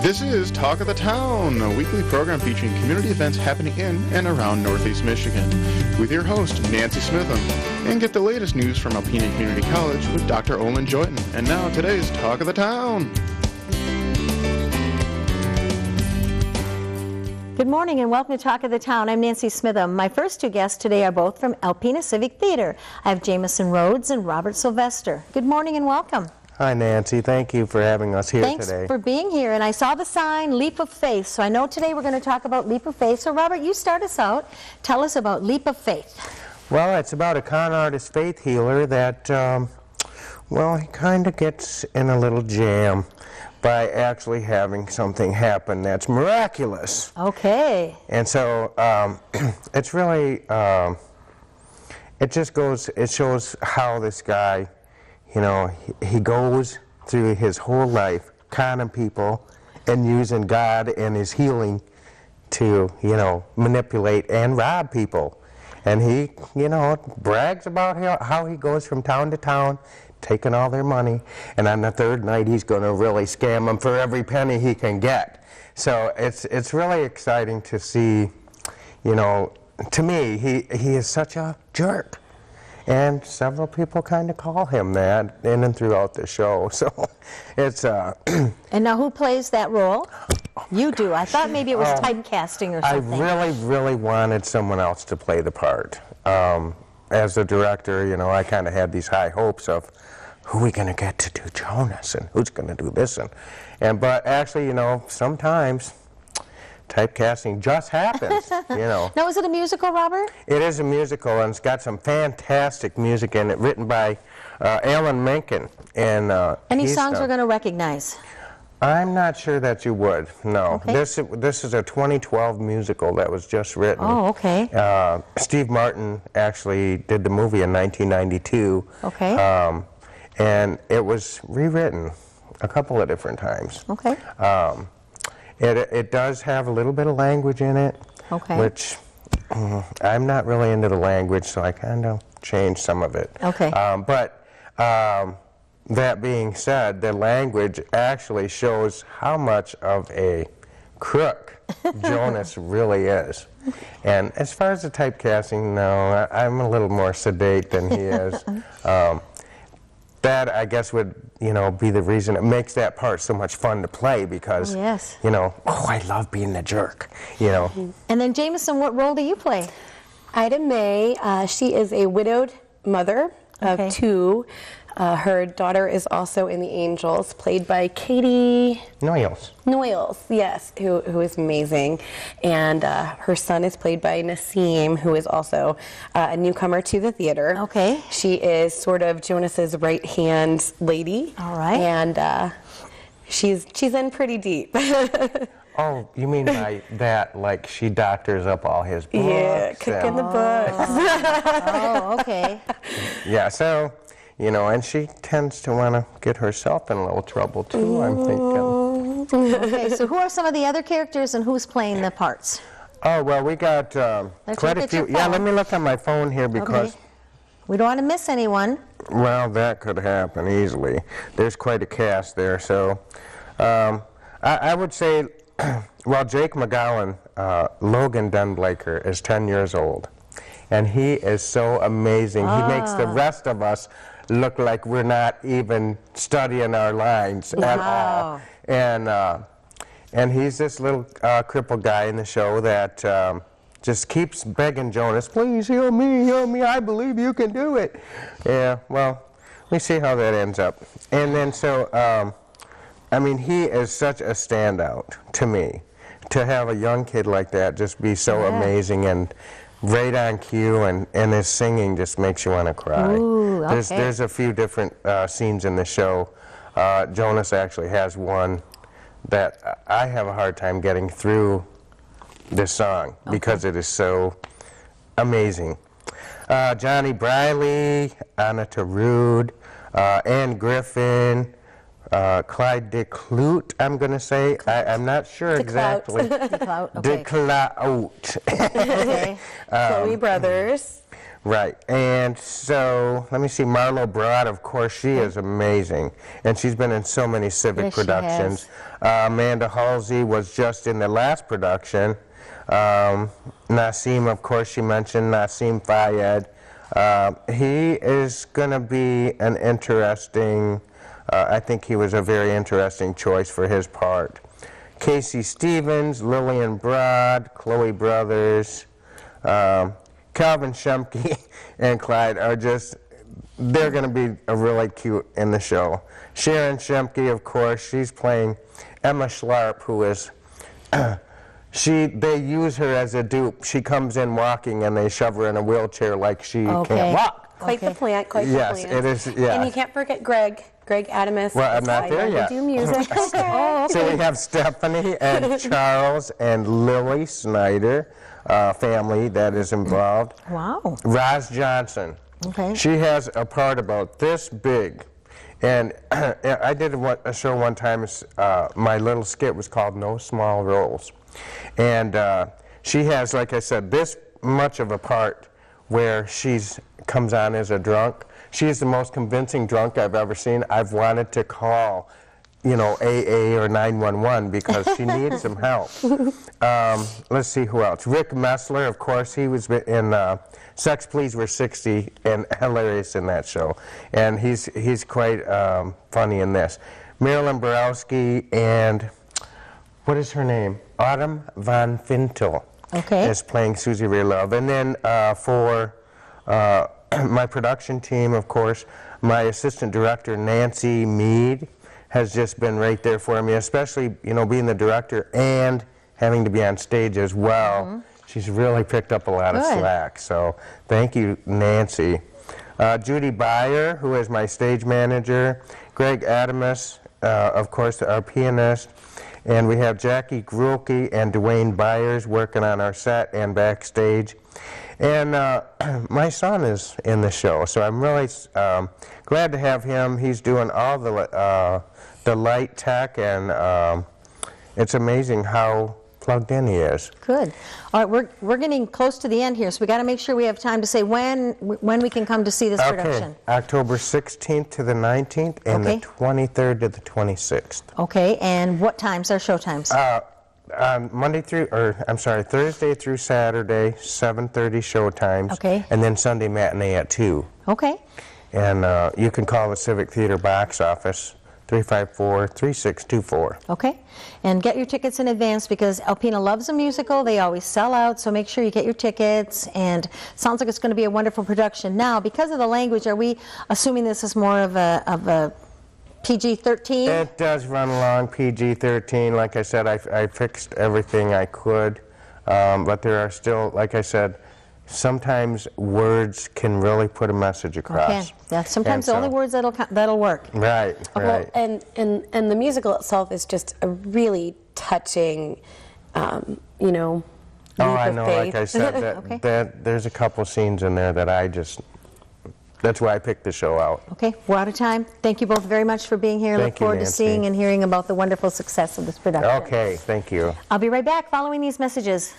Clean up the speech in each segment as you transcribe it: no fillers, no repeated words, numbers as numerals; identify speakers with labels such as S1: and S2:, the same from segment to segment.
S1: This is Talk of the Town, a weekly program featuring community events happening in and around Northeast Michigan, with your host, Nancy Smitham. And get the latest news from Alpena Community College with Dr. Olin Joyton. And now, today's Talk of the Town.
S2: Good morning and welcome to Talk of the Town. I'm Nancy Smitham. My first two guests today are both from Alpena Civic Theater. I have Jamison Rhodes and Robert Sylvester. Good morning and welcome.
S3: Hi, Nancy. Thank you for having us here today.
S2: Thanks for being here. And I saw the sign, Leap of Faith. So I know today we're going to talk about Leap of Faith. So Robert, you start us out. Tell us about Leap of Faith.
S3: Well, it's about a con artist faith healer that, he kind of gets in a little jam by actually having something happen that's miraculous.
S2: Okay.
S3: And so it's really, it shows how this guy, he goes through his whole life conning people and using God and his healing to, manipulate and rob people. And he, brags about how he goes from town to town, taking all their money, and on the third night he's going to really scam them for every penny he can get. So it's really exciting to see, to me, he is such a jerk. And several people kind of call him that in and throughout the show. So it's
S2: And now who plays that role? You do. I thought maybe it was typecasting or something.
S3: I really wanted someone else to play the part. As a director, I kind of had these high hopes of who are we going to get to do Jonas and who's going to do this but actually, sometimes typecasting just happens,
S2: Now, is it a musical, Robert?
S3: It is a musical, and it's got some fantastic music in it, written by Alan Menken. And
S2: any songs we're going to recognize?
S3: I'm not sure that you would, no.
S2: Okay.
S3: This is a 2012 musical that was just written.
S2: Oh, okay.
S3: Steve Martin actually did the movie in 1992.
S2: Okay.
S3: And it was rewritten a couple of different times.
S2: Okay.
S3: It does have a little bit of language in it,
S2: okay,
S3: which I'm not really into the language, so I kind of changed some of it.
S2: Okay.
S3: That being said, the language actually shows how much of a crook Jonas really is. And as far as the typecasting, no, I'm a little more sedate than he is. That, I guess, would, be the reason it makes that part so much fun to play because,
S2: yes,
S3: I love being the jerk,
S2: And then, Jamison, what role do you play?
S4: Ida May, she is a widowed mother of two. Her daughter is also in The Angels, played by Katie Noyles, yes, who is amazing. And her son is played by Nassim, who is also a newcomer to the theater.
S2: Okay.
S4: She is sort of Jonas's right-hand lady.
S2: All right.
S4: And she's in pretty deep.
S3: Oh, you mean by that, like she doctors up all his books?
S4: Yeah, cooking the books.
S2: Oh, okay.
S3: Yeah, so... and she tends to want to get herself in a little trouble, too, I'm thinking.
S2: Okay, so who are some of the other characters and who's playing the parts?
S3: Oh, well, we got quite a few. Yeah, let me look on my phone here because...
S2: Okay. We don't want to miss anyone.
S3: Well, that could happen easily. There's quite a cast there, so... I would say, Jake McGowan, Logan Dunblaker, is 10 years old. And he is so amazing. He makes the rest of us look like we're not even studying our lines at all. And he's this little crippled guy in the show that just keeps begging Jonas, please heal me, I believe you can do it. Yeah, well, we see how that ends up. And then he is such a standout to me. To have a young kid like that just be so amazing and right on cue, and his singing just makes you want to cry.
S2: Ooh, okay.
S3: There's a few different scenes in the show. Jonas actually has one that I have a hard time getting through this song because it is so amazing. Johnny Briley, Anna Tarood, Ann Griffin, Clyde DeClout, I'm going to say. I'm not sure exactly.
S2: DeClout, okay.
S3: DeClout.
S2: Okay.
S4: Chloe Brothers.
S3: Right, and so, let me see, Marlo Broad, of course, she is amazing, and she's been in so many civic productions. Amanda Halsey was just in the last production. Nassim, of course, she mentioned, Nassim Fayed. He is going to be an interesting, I think he was a very interesting choice for his part. Casey Stevens, Lillian Broad, Chloe Brothers, Calvin Shemke and Clyde are just, they're going to be really cute in the show. Sharon Shemke, of course, she's playing Emma Schlarp, who is, they use her as a dupe. She comes in walking and they shove her in a wheelchair like she can't walk.
S4: Quite the plant, quite the plant.
S3: Yes, it is, yeah.
S4: And you can't forget Greg Adamus.
S3: Well, I'm not there yet.
S4: We do music.
S3: So we have Stephanie and Charles and Lily Snyder. Family that is involved.
S2: Wow.
S3: Roz Johnson.
S2: Okay.
S3: She has a part about this big. And I did a show one time, my little skit was called No Small Roles. And she has, like I said, this much of a part where she's comes on as a drunk. She is the most convincing drunk I've ever seen. I've wanted to call, you know, AA or 911 because she needs some help. Let's see who else. Rick Messler, of course, he was in Sex Please We're 60 and hilarious in that show. And he's quite funny in this. Marilyn Borowski and, what is her name? Autumn Van Fintel is playing Susie Ray Love. And then for my production team, of course, my assistant director, Nancy Mead, has just been right there for me, especially, you know, being the director and having to be on stage as well. She's really picked up a lot of slack, so thank you, Nancy. Judy Byer, who is my stage manager, Greg Adamus, of course, our pianist, and we have Jackie Grulke and Dwayne Byers working on our set and backstage. And my son is in the show, so I'm really glad to have him. He's doing all the light tech, and it's amazing how plugged in he is.
S2: Good. All right, we're getting close to the end here, so we got to make sure we have time to say when we can come to see this production.
S3: October 16th to the 19th and the 23rd to the 26th.
S2: Okay, and what times are show times?
S3: Thursday through Saturday, 7:30 show times.
S2: Okay.
S3: And then Sunday matinee at 2.
S2: Okay.
S3: And you can call the Civic Theater box office, 354-3624.
S2: Okay. And get your tickets in advance because Alpena loves a musical. They always sell out, so make sure you get your tickets. And it sounds like it's going to be a wonderful production. Now, because of the language, are we assuming this is more of a PG-13?
S3: It does run along PG-13. Like I said, I fixed everything I could, but there are still, like I said, sometimes words can really put a message across.
S2: Okay. That's sometimes the only words that'll work.
S3: Right, right.
S4: Well, and the musical itself is just a really touching, you know, leap
S3: I
S4: of
S3: know,
S4: faith.
S3: like I said, that there's a couple scenes in there that I just, that's why I picked the show out.
S2: Okay, we're out of time. Thank you both very much for being here. Look forward to seeing and hearing about the wonderful success of this production.
S3: Okay, thank you.
S2: I'll be right back following these messages.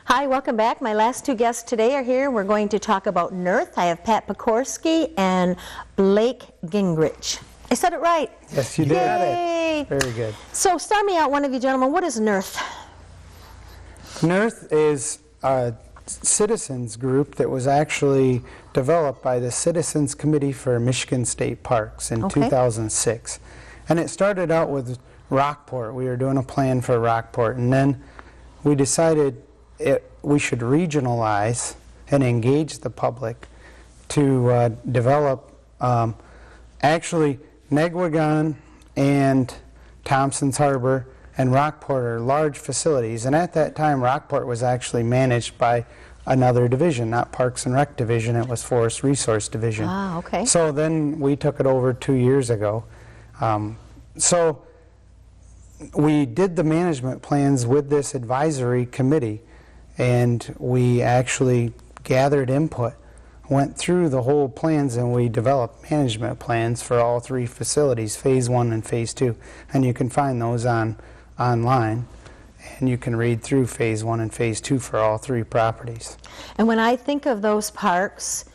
S2: Hi, welcome back. My last two guests today are here. We're going to talk about NERTH. I have Pat Pekorski and Blake Gingrich. I said it right.
S5: Yes, you did.
S2: Yay.
S5: Very good.
S2: So start me out, one of you gentlemen. What is NERTH?
S5: NERTH is a citizens group that was actually developed by the Citizens Committee for Michigan State Parks in 2006. And it started out with Rockport. We were doing a plan for Rockport, and then we decided we should regionalize and engage the public to develop actually Negwagon and Thompson's Harbor and Rockport are large facilities, and at that time Rockport was actually managed by another division, not Parks and Rec Division, it was Forest Resource Division.
S2: Ah, okay.
S5: So then we took it over 2 years ago. So we did the management plans with this advisory committee, and we actually gathered input, went through the whole plans, and we developed management plans for all three facilities, Phase 1 and Phase 2. And you can find those online. and you can read through Phase 1 and Phase 2 for all 3 properties.
S2: And when I think of those parks,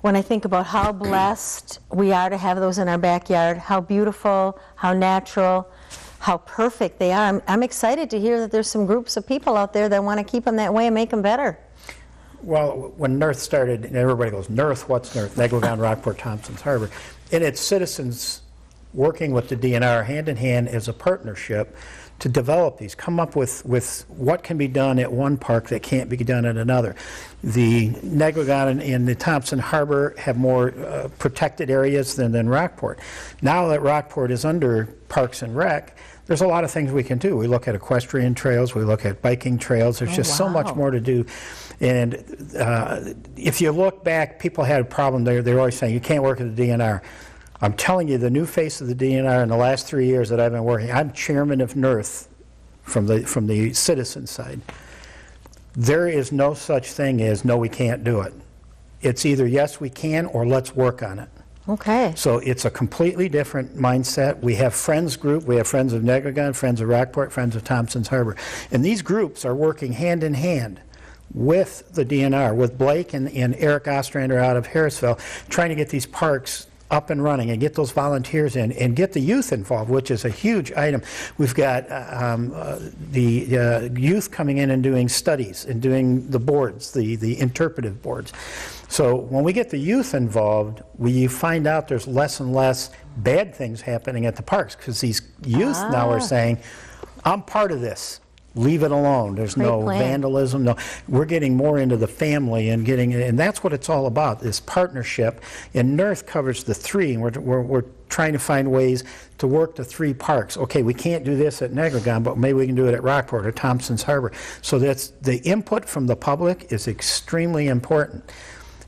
S2: when I think about how blessed we are to have those in our backyard, how beautiful, how natural, how perfect they are, I'm excited to hear that there's some groups of people out there that want to keep them that way and make them better.
S6: Well, when NERTH started, and everybody goes, NERTH, what's NERTH? Negligon, Rockport, Thompsons Harbor. And it's citizens working with the DNR hand in hand as a partnership to develop these, come up with what can be done at one park that can't be done at another. The Negligon and the Thompson Harbor have more protected areas than Rockport. Now that Rockport is under Parks and Rec, there's a lot of things we can do. We look at equestrian trails, we look at biking trails, there's just so much more to do. And if you look back, people had a problem, they're always saying, you can't work at the DNR. I'm telling you, the new face of the DNR in the last 3 years that I've been working, I'm chairman of NERTH from the citizen side. There is no such thing as no, we can't do it. It's either yes, we can, or let's work on it.
S2: Okay.
S6: So it's a completely different mindset. We have Friends group, we have Friends of Negligon, Friends of Rockport, Friends of Thompsons Harbor. And these groups are working hand in hand with the DNR, with Blake and Eric Ostrander out of Harrisville, trying to get these parks up and running and get those volunteers in and get the youth involved, which is a huge item. We've got the youth coming in and doing studies and doing the boards, the interpretive boards. So when we get the youth involved, we find out there's less and less bad things happening at the parks because these youth now are saying, I'm part of this. Leave it alone. There's no vandalism. No, we're getting more into the family and and that's what it's all about. This partnership. And NERTH covers the 3, and we're trying to find ways to work the 3 parks. Okay, we can't do this at Negligon, but maybe we can do it at Rockport or Thompsons Harbor. So that's the input from the public is extremely important.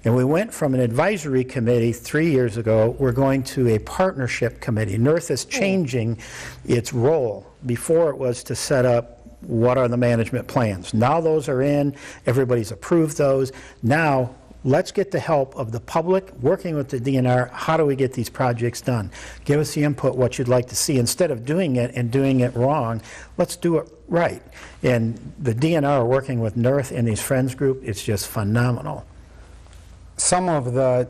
S6: And we went from an advisory committee 3 years ago, we're going to a partnership committee. NERTH is changing its role. Before it was to set up what are the management plans. Now those are in, everybody's approved those. Now let's get the help of the public working with the DNR. How do we get these projects done? Give us the input, what you'd like to see. Instead of doing it and doing it wrong, let's do it right. And the DNR working with NERTH and these Friends group, it's just phenomenal.
S5: Some of the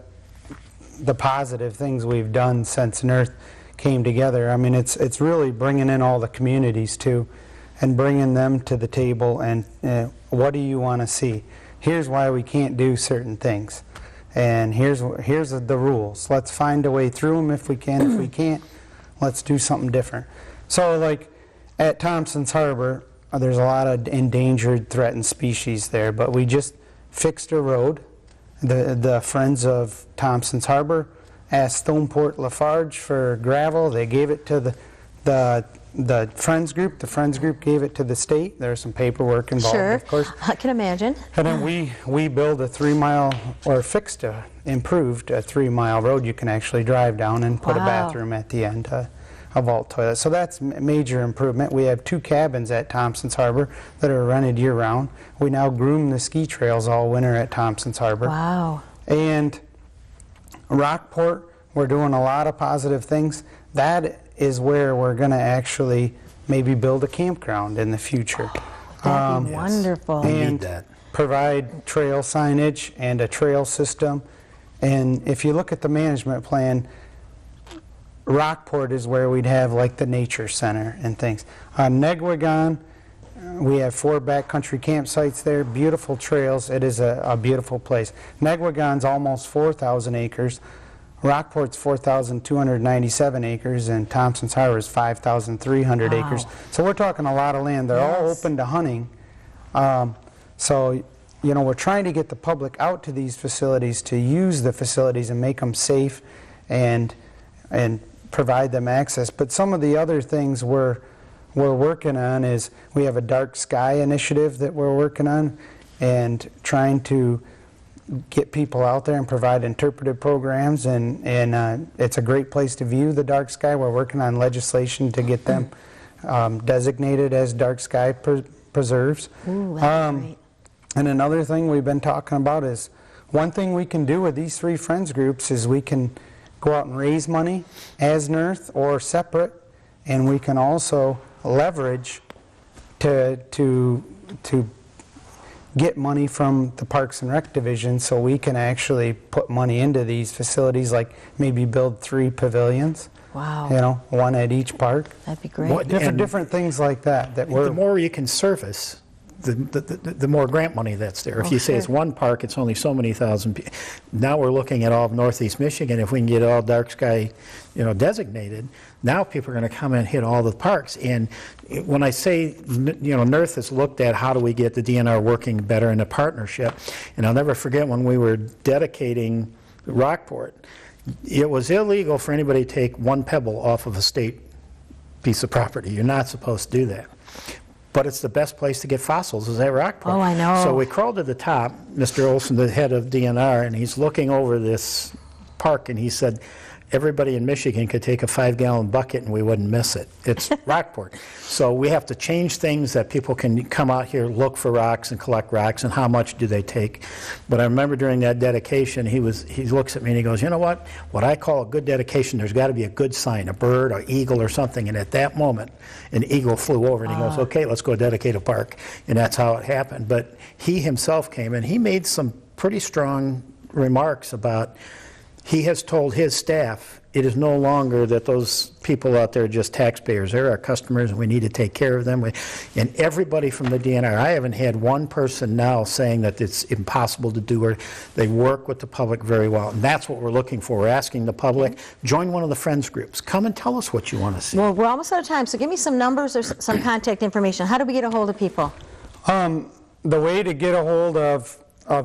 S5: positive things we've done since NERTH came together, I mean, it's really bringing in all the communities too, and bringing them to the table and what do you want to see? Here's why we can't do certain things. And here's the rules. Let's find a way through them if we can. If we can't, let's do something different. So like at Thompsons Harbor, there's a lot of endangered, threatened species there, but we just fixed a road. The Friends of Thompsons Harbor asked Stoneport Lafarge for gravel. They gave it to the Friends group. The Friends group gave it to the state. There's some paperwork involved, of course.
S2: I can imagine.
S5: And then we built a 3-mile, or improved a 3-mile road you can actually drive down and put a bathroom at the end, a vault toilet. So that's major improvement. We have 2 cabins at Thompsons Harbor that are rented year-round. We now groom the ski trails all winter at Thompsons Harbor.
S2: Wow.
S5: And Rockport, we're doing a lot of positive things. That is where we're going to actually maybe build a campground in the future.
S2: That'd be wonderful.
S5: And provide trail signage and a trail system. And if you look at the management plan, Rockport is where we'd have like the nature center and things. Negligon, we have 4 backcountry campsites there, beautiful trails. It is a beautiful place. Negligon's almost 4,000 acres. Rockport's 4,297 acres, and Thompsons Harbor is 5,300 acres. So we're talking a lot of land. They're all open to hunting. So, you know, we're trying to get the public out to these facilities to use the facilities and make them safe and provide them access. But some of the other things we're working on is we have a dark sky initiative that we're working on and trying to get people out there and provide interpretive programs, and it's a great place to view the dark sky. We're working on legislation to get them designated as dark sky preserves.
S2: Ooh, that's great.
S5: And another thing we've been talking about is one thing we can do with these 3 Friends groups is we can go out and raise money as NERTH or separate, and we can also leverage to get money from the Parks and Rec Division so we can actually put money into these facilities, like maybe build 3 pavilions.
S2: Wow.
S5: You know, 1 at each park.
S2: That'd be great.
S5: Different things like that. The
S6: more you can service, the more grant money that's there. If you say it's one park, it's only so many thousand people. Now we're looking at all of Northeast Michigan. If we can get all dark sky, designated, now people are going to come and hit all the parks. And when I say, NERF has looked at how do we get the DNR working better in a partnership, and I'll never forget when we were dedicating Rockport, it was illegal for anybody to take 1 pebble off of a state piece of property. You're not supposed to do that. But it's the best place to get fossils is at Rockport.
S2: Oh, I know.
S6: So we crawled to the top, Mr. Olson, the head of DNR, and he's looking over this park, and he said, everybody in Michigan could take a 5-gallon bucket and we wouldn't miss it. It's Rockport. So we have to change things that people can come out here, look for rocks and collect rocks, and how much do they take. But I remember during that dedication, he looks at me and he goes, you know what? What I call a good dedication, there's got to be a good sign, a bird or eagle or something. And at that moment, an eagle flew over and he goes, okay, let's go dedicate a park. And that's how it happened. But he himself came and he made some pretty strong remarks about, he has told his staff it is no longer that those people out there are just taxpayers. They're our customers and we need to take care of them. And everybody from the DNR, I haven't had one person now saying that it's impossible to do, or they work with the public very well. And that's what we're looking for. We're asking the public, join one of the Friends groups. Come and tell us what you want to see.
S2: Well, we're almost out of time, so give me some numbers or some contact information. How do we get a hold of people?
S5: The way to get a hold of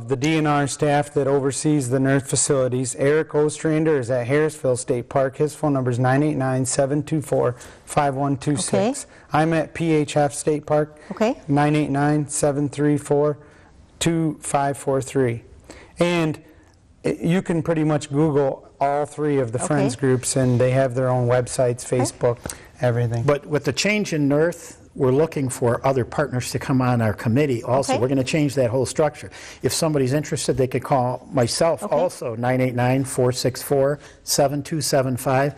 S5: the DNR staff that oversees the NERF facilities, Eric Ostrander is at Harrisville State Park. His phone number is 989-724-5126.
S2: Okay.
S5: I'm at PHF State Park.
S2: Okay.
S5: 989-734-2543. And you can pretty much Google all 3 of the Friends groups, and they have their own websites, Facebook, everything.
S6: But with the change in NERF, we're looking for other partners to come on our committee also. We're going to change that whole structure. If somebody's interested, they could call myself also, 989-464-7275.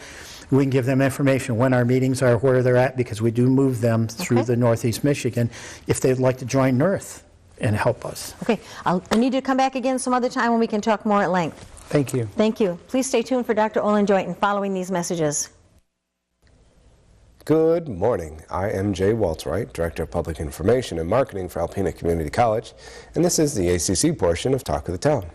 S6: We can give them information when our meetings are, where they're at, because we do move them through the Northeast Michigan if they'd like to join NERF and help us.
S2: Okay, I need to come back again some other time when we can talk more at length.
S5: Thank you.
S2: Thank you. Please stay tuned for Dr. Olin Joyton following these messages.
S7: Good morning. I am Jay Waltwright, Director of Public Information and Marketing for Alpena Community College, and this is the ACC portion of Talk of the Town.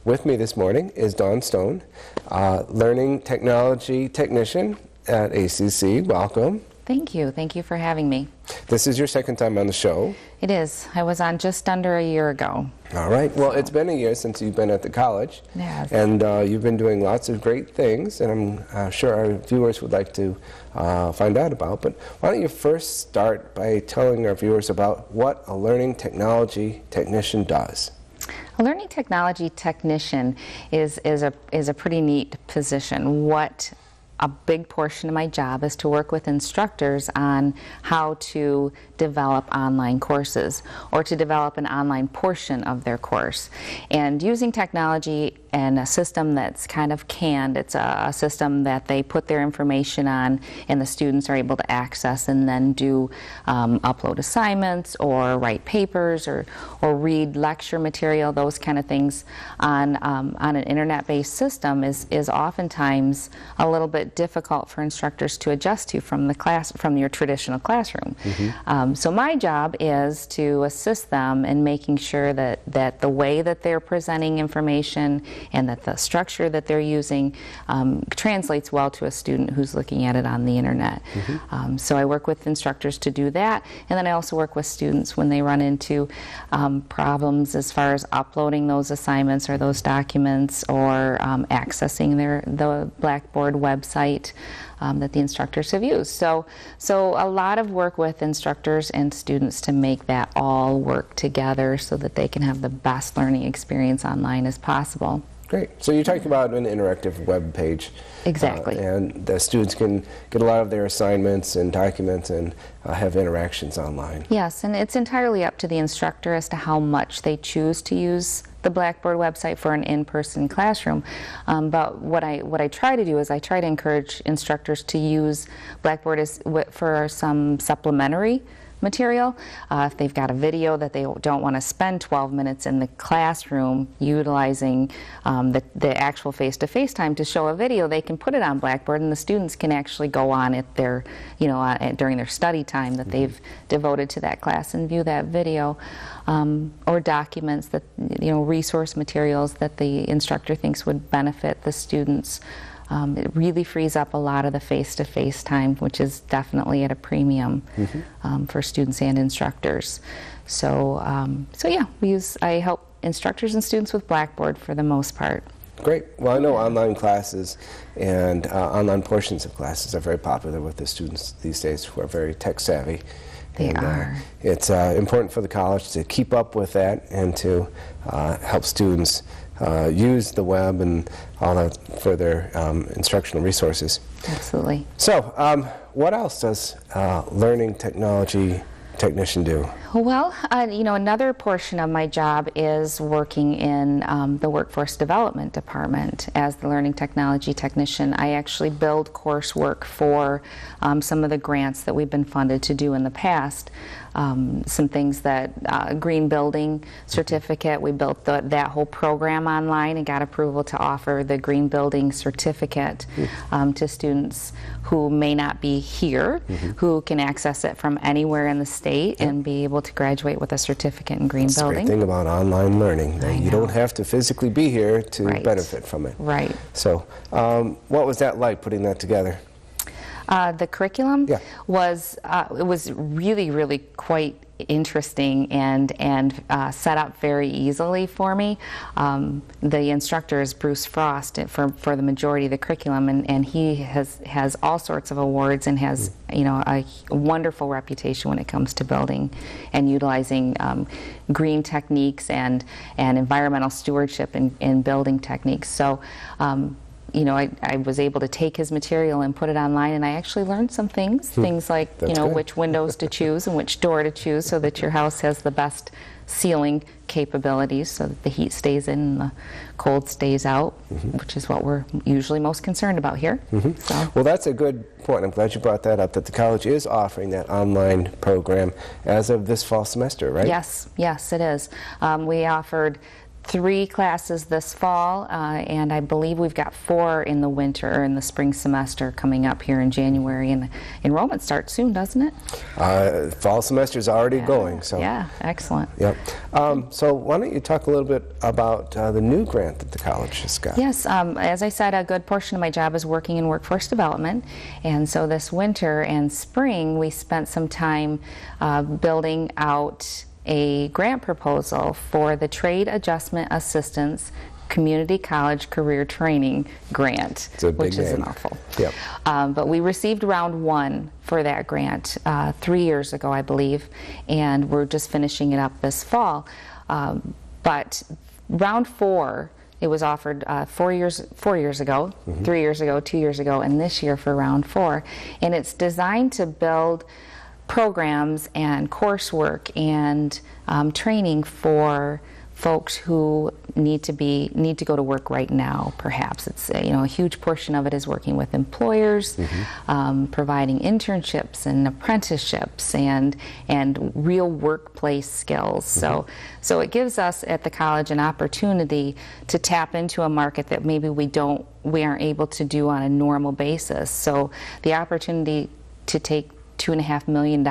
S7: With me this morning is Dawn Stone, Learning Technology Technician at ACC. Welcome.
S8: Thank you. Thank you for having me.
S7: This is your second time on the show.
S8: It is. I was on just under a year ago.
S7: All right. Well, it's been a year since you've been at the college.
S8: Yes.
S7: And you've been doing lots of great things, and I'm sure our viewers would like to find out about. But why don't you first start by telling our viewers about what a learning technology technician does?
S8: A learning technology technician is a pretty neat position. A big portion of my job is to work with instructors on how to develop online courses or to develop an online portion of their course. And using technology and a system that's kind of canned, it's a system that they put their information on and the students are able to access and then do upload assignments or write papers or read lecture material, those kind of things on an internet-based system is oftentimes a little bit difficult for instructors to adjust to from your traditional classroom. So my job is to assist them in making sure that the way that they're presenting information and that the structure that they're using translates well to a student who's looking at it on the internet. So I work with instructors to do that, and then I also work with students when they run into problems as far as uploading those assignments or those documents or accessing the Blackboard website that the instructors have used. So a lot of work with instructors and students to make that all work together so that they can have the best learning experience online as possible.
S7: Great. So you're talking about an interactive web page.
S8: Exactly.
S7: And the students can get a lot of their assignments and documents and have interactions online.
S8: Yes, and it's entirely up to the instructor as to how much they choose to use the Blackboard website for an in-person classroom. But what I try to do is I try to encourage instructors to use Blackboard for some supplementary material. If they've got a video that they don't want to spend 12 minutes in the classroom utilizing the actual face-to-face time to show a video, they can put it on Blackboard, and the students can actually go on at their, during their study time that they've devoted to that class and view that video, or documents that, resource materials that the instructor thinks would benefit the students. It really frees up a lot of the face-to-face time, which is definitely at a premium for students and instructors. So yeah, I help instructors and students with Blackboard for the most part.
S7: Great. Well, I know online classes and online portions of classes are very popular with the students these days who are very tech savvy.
S8: They are.
S7: It's important for the college to keep up with that and to help students use the web and all that for their instructional resources.
S8: Absolutely.
S7: So, what else does learning technology technician do?
S8: Well, another portion of my job is working in the workforce development department as the learning technology technician. I actually build coursework for some of the grants that we've been funded to do in the past. Some things that Green Building Certificate, we built that whole program online and got approval to offer the Green Building Certificate to students who may not be here, who can access it from anywhere in the state and be able to graduate with a certificate in green
S7: That's
S8: building.
S7: That's the great thing about online learning. You don't have to physically be here to benefit from it.
S8: Right.
S7: So what was that like, putting that together?
S8: The curriculum was it was really, really quite interesting and set up very easily for me. The instructor is Bruce Frost for the majority of the curriculum, and he has all sorts of awards and has a wonderful reputation when it comes to building and utilizing green techniques and environmental stewardship in building techniques. So I was able to take his material and put it online, and I actually learned some things like which windows to choose and which door to choose so that your house has the best sealing capabilities so that the heat stays in and the cold stays out, which is what we're usually most concerned about here. So.
S7: Well, that's a good point. I'm glad you brought that up, that the college is offering that online program as of this fall semester, right?
S8: Yes, it is. We offered 3 classes this fall, and I believe we've got 4 in the winter or in the spring semester coming up here in January. And enrollment starts soon, doesn't it?
S7: Fall semester is already going. So
S8: yeah, excellent.
S7: Yep. So why don't you talk a little bit about the new grant that the college has got?
S8: Yes, as I said, a good portion of my job is working in workforce development, and so this winter and spring we spent some time building out a grant proposal for the Trade Adjustment Assistance Community College Career Training Grant, which is a mouthful.
S7: Yep.
S8: But we received round 1 for that grant 3 years ago, I believe, and we're just finishing it up this fall. But round 4, it was offered 4 years ago, 3 years ago, 2 years ago, and this year for round 4, and it's designed to build programs and coursework and training for folks who need to go to work right now. Perhaps it's a huge portion of it is working with employers, providing internships and apprenticeships and real workplace skills. So it gives us at the college an opportunity to tap into a market that maybe we aren't able to do on a normal basis. So the opportunity to take $2.5 million,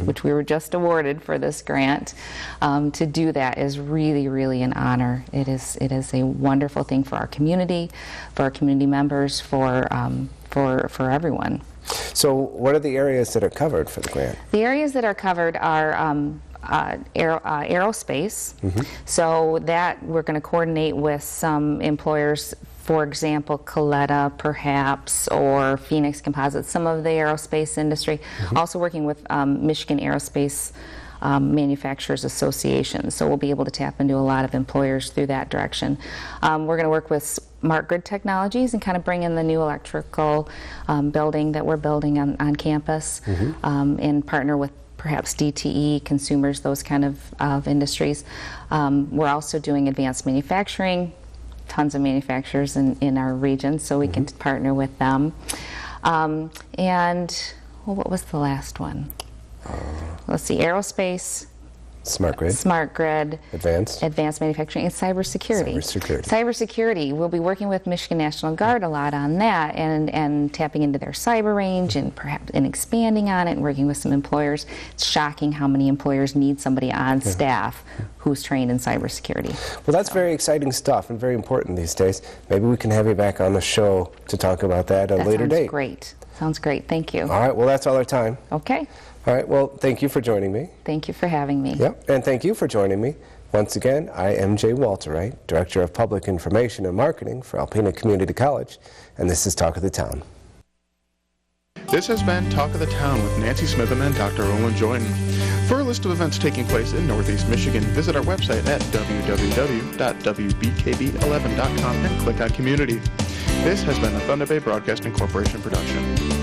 S8: which we were just awarded for this grant, to do that is really, really an honor. It is a wonderful thing for our community members, for everyone.
S7: So what are the areas that are covered for the grant?
S8: The areas that are covered are aerospace. So that we're going to coordinate with some employers, for example, Coletta perhaps, or Phoenix Composites, some of the aerospace industry. Also working with Michigan Aerospace Manufacturers Association. So we'll be able to tap into a lot of employers through that direction. We're going to work with Smart Grid Technologies and kind of bring in the new electrical building that we're building on campus, and partner with perhaps DTE, consumers, those kind of industries. We're also doing advanced manufacturing, tons of manufacturers in our region, so we can partner with them. And what was the last one? let's see, aerospace,
S7: Smart grid, advanced
S8: manufacturing, and cybersecurity. Cybersecurity, we'll be working with Michigan National Guard a lot on that, and tapping into their cyber range, and perhaps expanding on it, and working with some employers. It's shocking how many employers need somebody on staff who's trained in cybersecurity.
S7: Well, that's very exciting stuff and very important these days. Maybe we can have you back on the show to talk about that at a later date.
S8: Sounds great. Thank you.
S7: All right. Well, that's all our time.
S8: Okay.
S7: All right, well, thank you for joining me.
S8: Thank you for having me.
S7: Yep, and thank you for joining me. Once again, I am Jay Walterwright, Director of Public Information and Marketing for Alpena Community College, and this is Talk of the Town.
S1: This has been Talk of the Town with Nancy Smitham and Dr. Olin Joyton. For a list of events taking place in Northeast Michigan, visit our website at www.wbkb11.com and click on Community. This has been a Thunder Bay Broadcasting Corporation production.